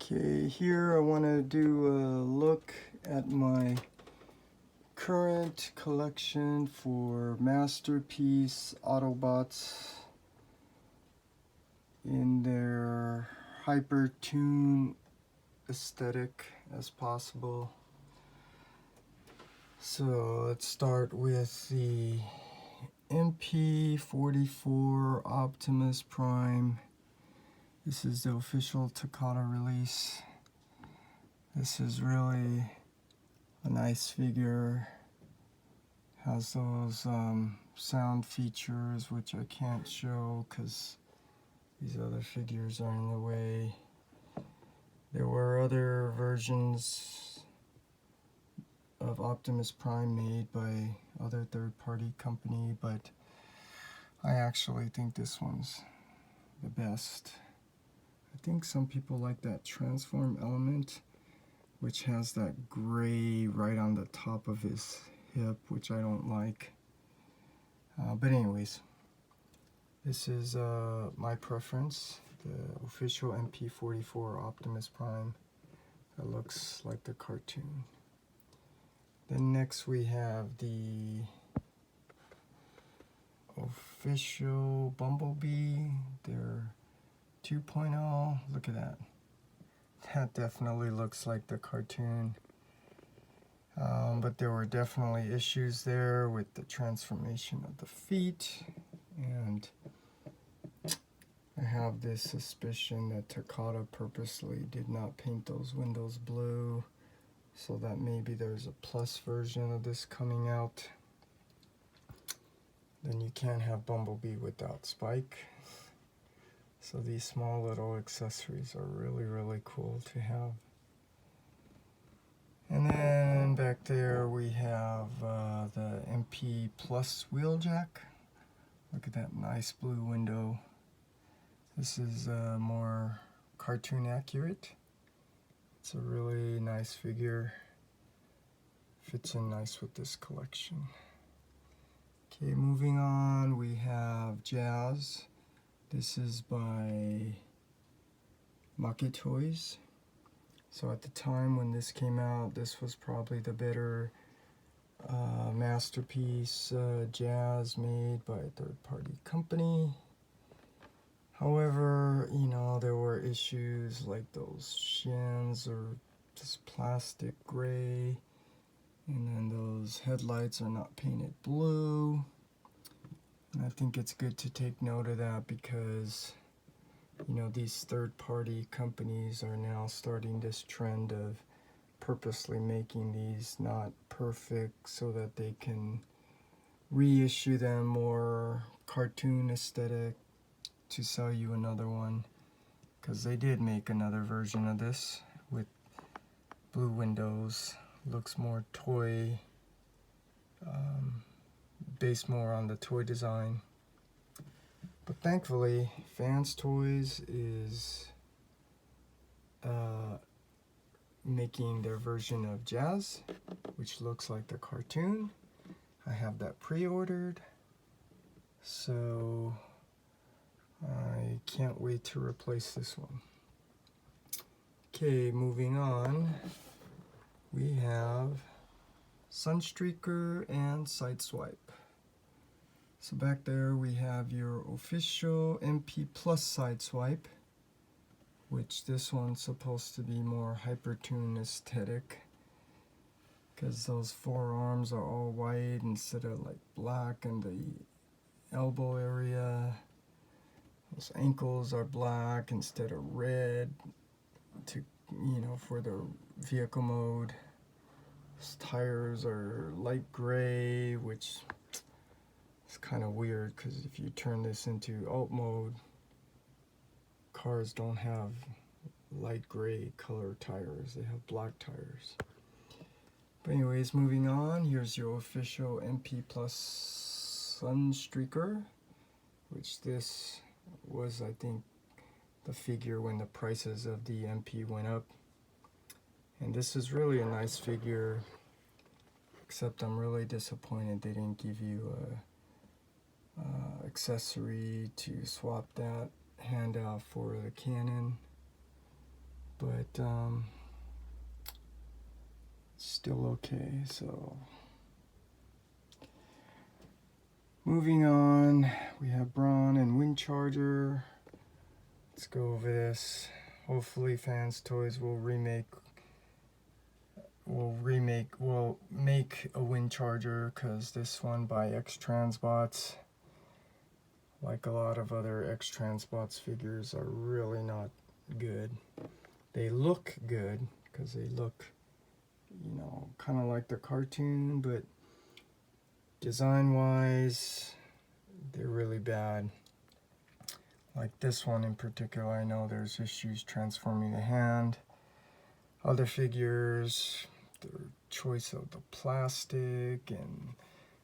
Okay, here I want to do a look at my current collection for Masterpiece Autobots in their Hyper-Toon aesthetic as possible. So let's start with the MP44 Optimus Prime. This is the official Takata release. This is really a nice figure. Has those sound features which I can't show because these other figures are in the way. There were other versions of Optimus Prime made by other third-party company, but I actually think this one's the best. I think some people like that transform element, which has that gray right on the top of his hip, which I don't like. But anyways, this is my preference, the official MP44 Optimus Prime that looks like the cartoon. Then next we have the official Bumblebee, their 2.0. Look at that. That definitely looks like the cartoon. But there were definitely issues there with the transformation of the feet, and I have this suspicion that Takata purposely did not paint those windows blue, so that maybe there's a plus version of this coming out. Then you can't have Bumblebee without Spike. So these small little accessories are really cool to have. And then back there we have the MP Plus Wheeljack. Look at that nice blue window. This is more cartoon accurate. It's a really nice figure. Fits in nice with this collection. Okay, moving on, we have Jazz. This is by Make Toys. So at the time when this came out, this was probably the better Masterpiece Jazz made by a third-party company. However, you know, there were issues like those shins are just plastic gray, and then those headlights are not painted blue. And I think it's good to take note of that because, you know, these third-party companies are now starting this trend of purposely making these not perfect so that they can reissue them more cartoon aesthetic to sell you another one, because they did make another version of this with blue windows. Looks more toy, based more on the toy design. But thankfully, Fans Toys is making their version of Jazz, which looks like the cartoon. I have that pre-ordered, so I can't wait to replace this one. Okay, moving on, we have Sunstreaker and Sideswipe. So back there we have your official MP Plus Sideswipe, which this one's supposed to be more Hyper-Toon aesthetic, because those forearms are all white instead of like black in the elbow area. Those ankles are black instead of red, to, you know, for the vehicle mode. Those tires are light gray, which is kind of weird because if you turn this into alt mode, cars don't have light gray color tires, they have black tires. But anyways, moving on, here's your official MP Plus Sunstreaker, which this was, I think, the figure when the prices of the MP went up. And this is really a nice figure, except I'm really disappointed they didn't give you a accessory to swap that handout for the cannon. but still okay. So moving on, we have Braun and Wind Charger. Let's go over this. Hopefully Fans Toys will make a Wind Charger, because this one by X-Transbots, like a lot of other X-Transbots figures, are really not good. They look good because they look, you know, kind of like the cartoon, but design wise they're really bad. Like this one in particular, I know there's issues transforming the hand. Other figures, their choice of the plastic and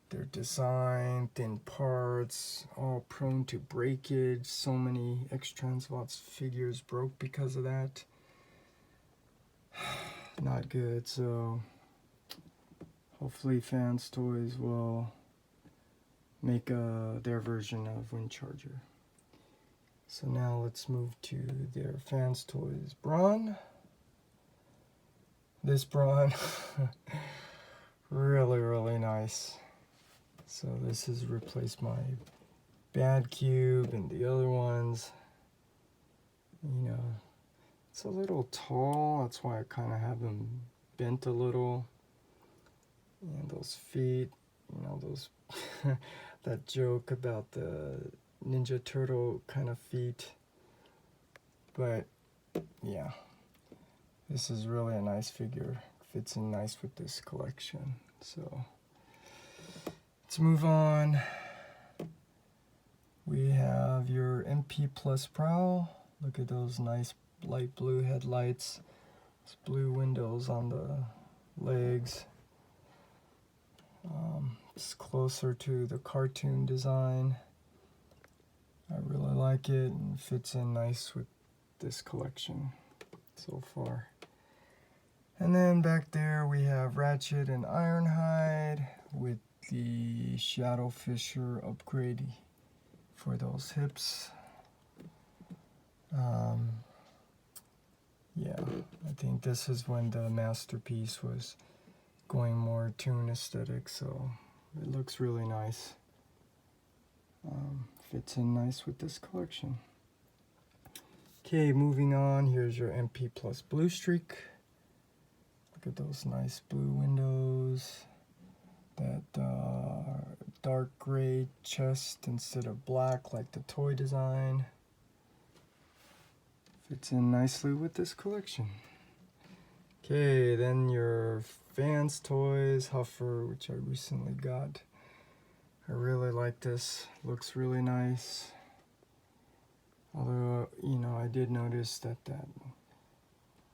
their design, thin parts, all prone to breakage. So many X-Transbots figures broke because of that. Not good. So hopefully Fans Toys will make their version of Wind Charger. So now let's move to their Fans Toys Braun. This Braun, really nice. So this has replaced my Bad Cube and the other ones. You know, it's a little tall, that's why I kind of have them bent a little. And those feet, you know, those that joke about the Ninja Turtle kind of feet. But yeah, this is really a nice figure. Fits in nice with this collection. So let's move on. We have your MP Plus Prowl. Look at those nice light blue headlights. Those blue windows on the legs. It's closer to the cartoon design. I really like it and fits in nice with this collection so far. And then back there we have Ratchet and Ironhide with the Shadow Fisher upgrade for those hips. Yeah, I think this is when the Masterpiece was going more toon aesthetic, so it looks really nice. Fits in nice with this collection. Okay, moving on, here's your MP Plus Blue Streak. Look at those nice blue windows. That dark gray chest instead of black like the toy design. Fits in nicely with this collection. Okay, then your Fans Toys Huffer, which I recently got. I really like this. Looks really nice. Although, you know, I did notice that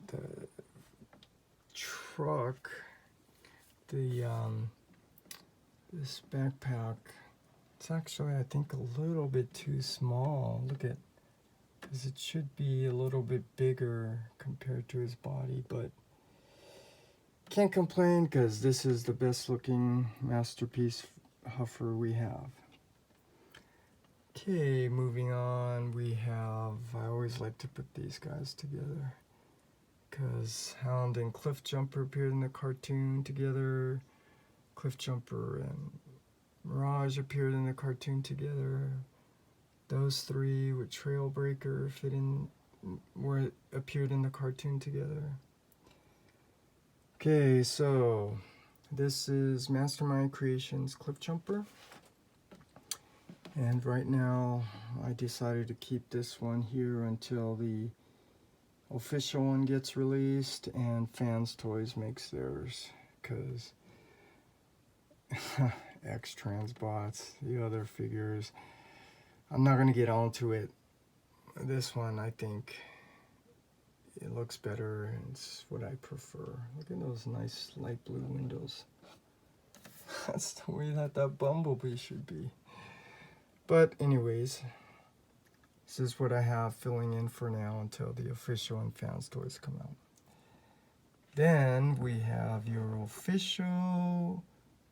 the truck, this backpack, it's actually, I think, a little bit too small. Look at, because it should be a little bit bigger compared to his body, but can't complain because this is the best looking Masterpiece Huffer we have. Okay, moving on, we have, I always like to put these guys together because Hound and Cliffjumper appeared in the cartoon together. Cliffjumper and Mirage appeared in the cartoon together. Those three with Trailbreaker appeared in the cartoon together. Okay, so this is Mastermind Creations Cliffjumper. And right now, I decided to keep this one here until the official one gets released and Fans Toys makes theirs. Because X-Transbots, the other figures, I'm not going to get onto it. This one, I think, it looks better and it's what I prefer. Look at those nice light blue windows. That's the way that Bumblebee should be. But anyways, this is what I have filling in for now until the official and Fans Toys come out. Then we have your official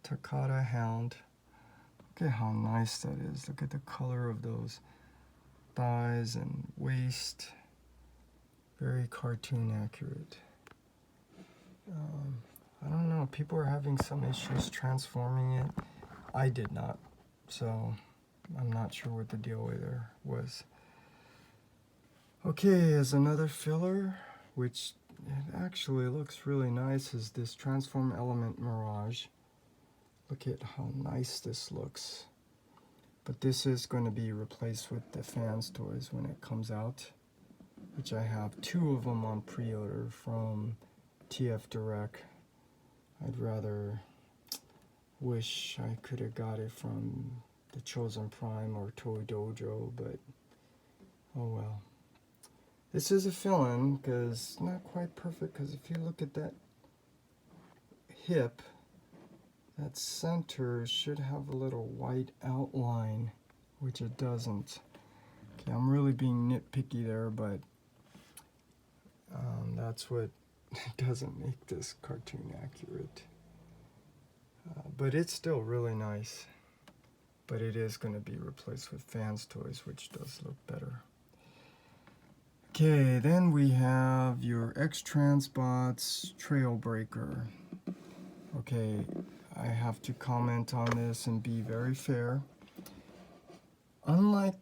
Takata Hound. Look at how nice that is. Look at the color of those thighs and waist. very cartoon accurate. I don't know, people are having some issues transforming it. I did not, so I'm not sure what the deal there was. Okay, as another filler, which it actually looks really nice, is this Transform Element Mirage. Look at how nice this looks. But this is going to be replaced with the Fans toys when it comes out, which I have 2 of them on pre-order from TF Direct. I'd rather wish I could have got it from the Chosen Prime or Toy Dojo, but oh well. This is a fill-in because not quite perfect, because if you look at that hip, that center should have a little white outline, which it doesn't. Okay, I'm really being nitpicky there, but that's what doesn't make this cartoon accurate. But it's still really nice. But it is going to be replaced with Fans toys, which does look better. Okay, then we have your X-Transbots Trailbreaker. Okay, I have to comment on this and be very fair. Unlike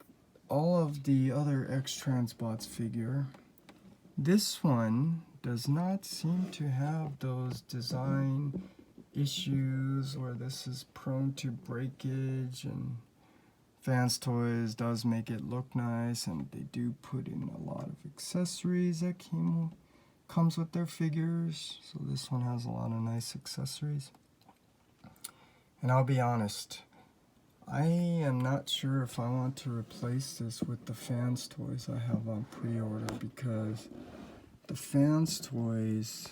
all of the other X-Transbots figure, this one does not seem to have those design issues where this is prone to breakage, and Fans Toys does make it look nice, and they do put in a lot of accessories that comes with their figures. So this one has a lot of nice accessories. And I'll be honest, I am not sure if I want to replace this with the Fans Toys I have on pre-order, because the Fans Toys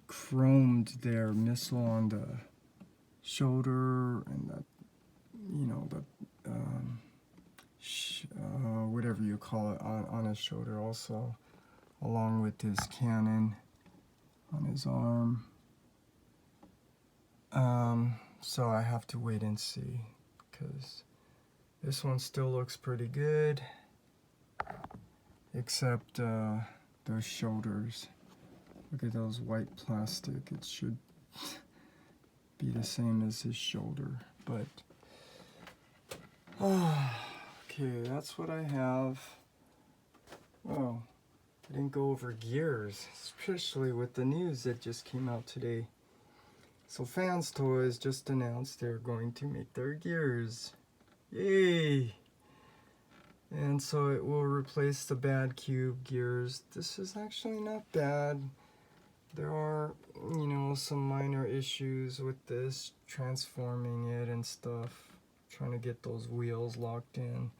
chromed their missile on the shoulder and the, you know, the whatever you call it on his shoulder also, along with his cannon on his arm. So I have to wait and see, because this one still looks pretty good, except those shoulders. Look at those white plastic. It should be the same as his shoulder, but okay, that's what I have. Oh, I didn't go over gears, especially with the news that just came out today. So Fans Toys just announced they're going to make their gears. Yay! And so it will replace the bad cube gears. This is actually not bad. There are, you know, some minor issues with this, transforming it and stuff, trying to get those wheels locked in.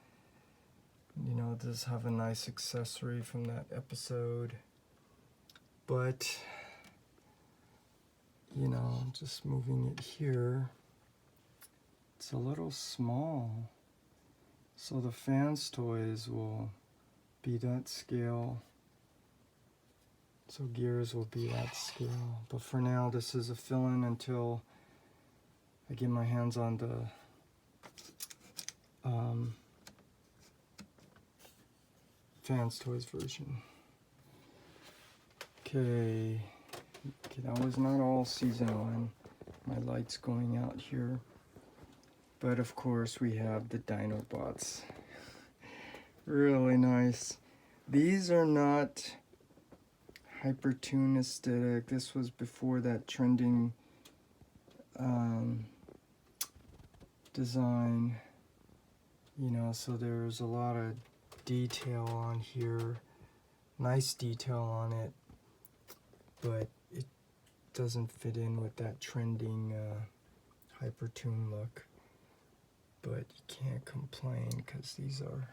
You know, it does have a nice accessory from that episode, but you know, just moving it here, it's a little small. So the Fans Toys will be that scale. So gears will be that scale. But for now, this is a fill-in until I get my hands on the Fans Toys version. Okay, that was not all season 1. My light's going out here. But of course we have the Dinobots. Really nice. These are not Hyper-Toon aesthetic. This was before that trending design. You know, so there's a lot of detail on here. Nice detail on it. But it doesn't fit in with that trending Hyper-Toon look. But you can't complain because these are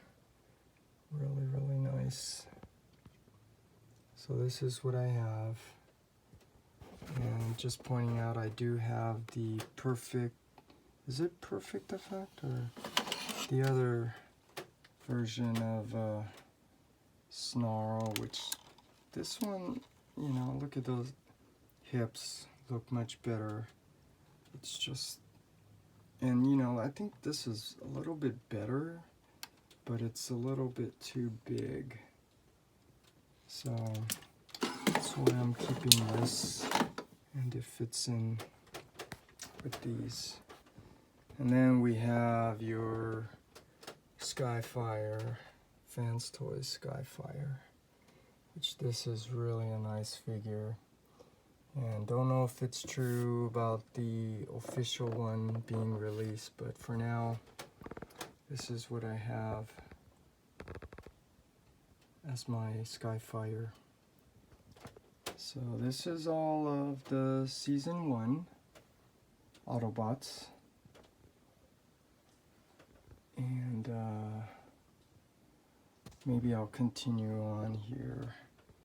really, really nice. So this is what I have. And just pointing out, I do have the perfect, is it Perfect Effect or the other version of Snarl, which this one, you know, look at those hips, look much better. It's just, and you know, I think this is a little bit better, but it's a little bit too big. So that's why I'm keeping this, and it fits in with these. And then we have your Skyfire, Fans Toys Skyfire, which this is really a nice figure. And don't know if it's true about the official one being released, but for now, this is what I have as my Skyfire. So this is all of the Season 1 Autobots. And maybe I'll continue on here.